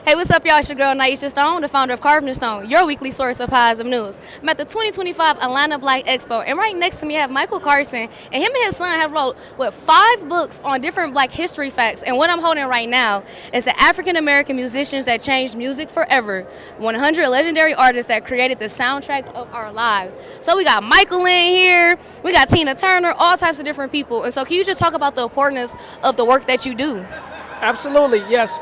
Hey, what's up, y'all? It's your girl, Nyesha Stone, the founder of Carvd, your weekly source of positive news. I'm at the 2025 Atlanta Black Expo, and right next to me I have Michael Carson, and him and his son have wrote, 5 books on different black history facts, and what I'm holding right now is the African-American musicians that changed music forever, 100 legendary artists that created the soundtrack of our lives. So we got Michael in here, we got Tina Turner, all types of different people, and so can you just talk about the importance of the work that you do? Absolutely, yes.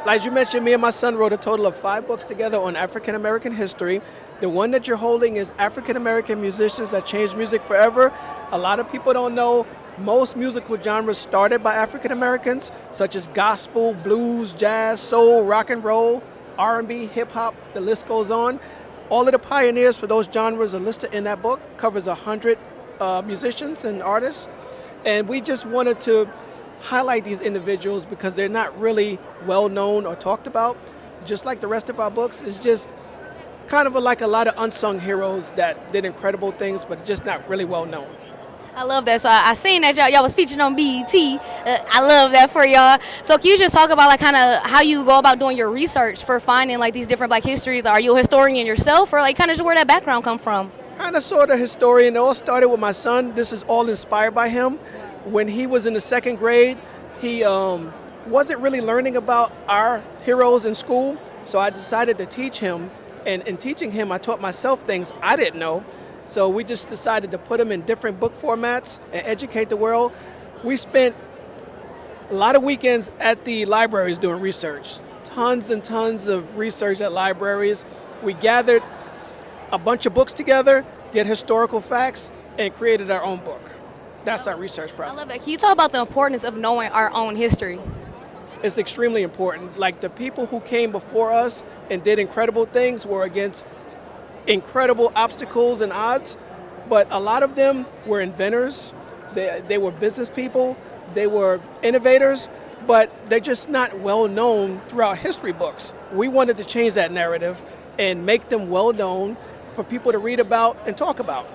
As you mentioned, me and my son wrote a total of 5 books together on African American history. The one that you're holding is African American musicians that changed music forever. A lot of people don't know most musical genres started by African Americans, such as gospel, blues, jazz, soul, rock and roll, R&B, hip hop, the list goes on. All of the pioneers for those genres are listed in that book, covers 100 musicians and artists. And we just wanted to highlight these individuals because they're not really well known or talked about. Just like the rest of our books, it's just kind of like a lot of unsung heroes that did incredible things, but just not really well known. I love that. So I seen that y'all was featured on BET. I love that for y'all. So can you just talk about like kind of how you go about doing your research for finding like these different black histories? Are you a historian yourself, or like kind of just where that background come from? Kind of sort of historian. It all started with my son. This is all inspired by him. When he was in the 2nd grade, he wasn't really learning about our heroes in school, so I decided to teach him. And in teaching him, I taught myself things I didn't know. So we just decided to put them in different book formats and educate the world. We spent a lot of weekends at the libraries doing research. Tons and tons of research at libraries. We gathered a bunch of books together, did historical facts, and created our own book. That's our research process. I love that. Can you talk about the importance of knowing our own history? It's extremely important. Like the people who came before us and did incredible things were against incredible obstacles and odds, but a lot of them were inventors, they were business people, they were innovators, but they're just not well known throughout history books. We wanted to change that narrative and make them well known for people to read about and talk about.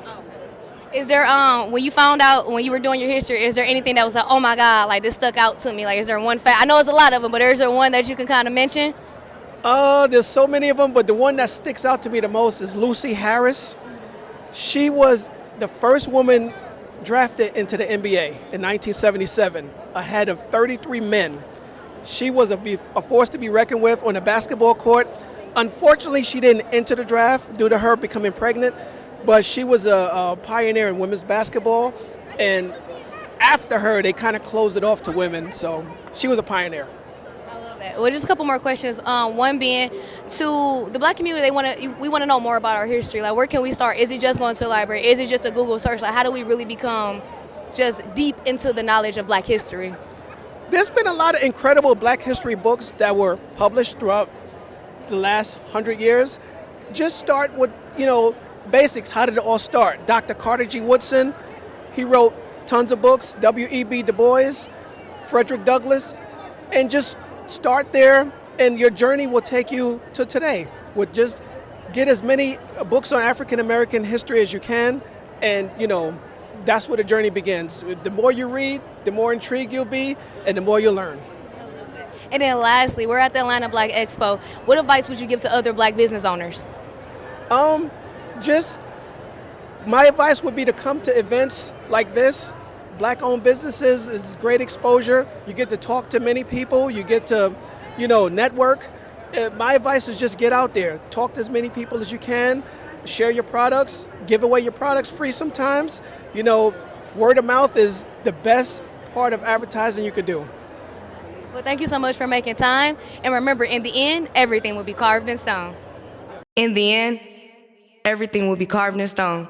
Is there when you found out when you were doing your history, is there anything that was like, oh my God, like this stuck out to me? Like, is there one fact? I know it's a lot of them, but is there one that you can kind of mention? There's so many of them, but the one that sticks out to me the most is Lucy Harris. She was the first woman drafted into the NBA in 1977, ahead of 33 men. She was a force to be reckoned with on the basketball court. Unfortunately, she didn't enter the draft due to her becoming pregnant. But she was a pioneer in women's basketball, and after her, they kind of closed it off to women, so she was a pioneer. I love that. Well, just a couple more questions. One being, to the black community, we want to know more about our history. Like, where can we start? Is it just going to the library? Is it just a Google search? Like, how do we really become just deep into the knowledge of black history? There's been a lot of incredible black history books that were published throughout the last 100 years. Just start with, basics. How did it all start? Dr. Carter G. Woodson, he wrote tons of books. W.E.B. Du Bois, Frederick Douglass, and just start there, and your journey will take you to today. Just get as many books on African American history as you can, and that's where the journey begins. The more you read, the more intrigued you'll be, and the more you'll learn. And then lastly, we're at the Atlanta Black Expo. What advice would you give to other black business owners? Just my advice would be to come to events like this. Black-owned businesses is great exposure. You get to talk to many people. You get to, network. My advice is just get out there. Talk to as many people as you can. Share your products. Give away your products free sometimes. Word of mouth is the best part of advertising you could do. Well, thank you so much for making time. And remember, in the end, everything will be carved in stone. In the end, everything will be carved in stone.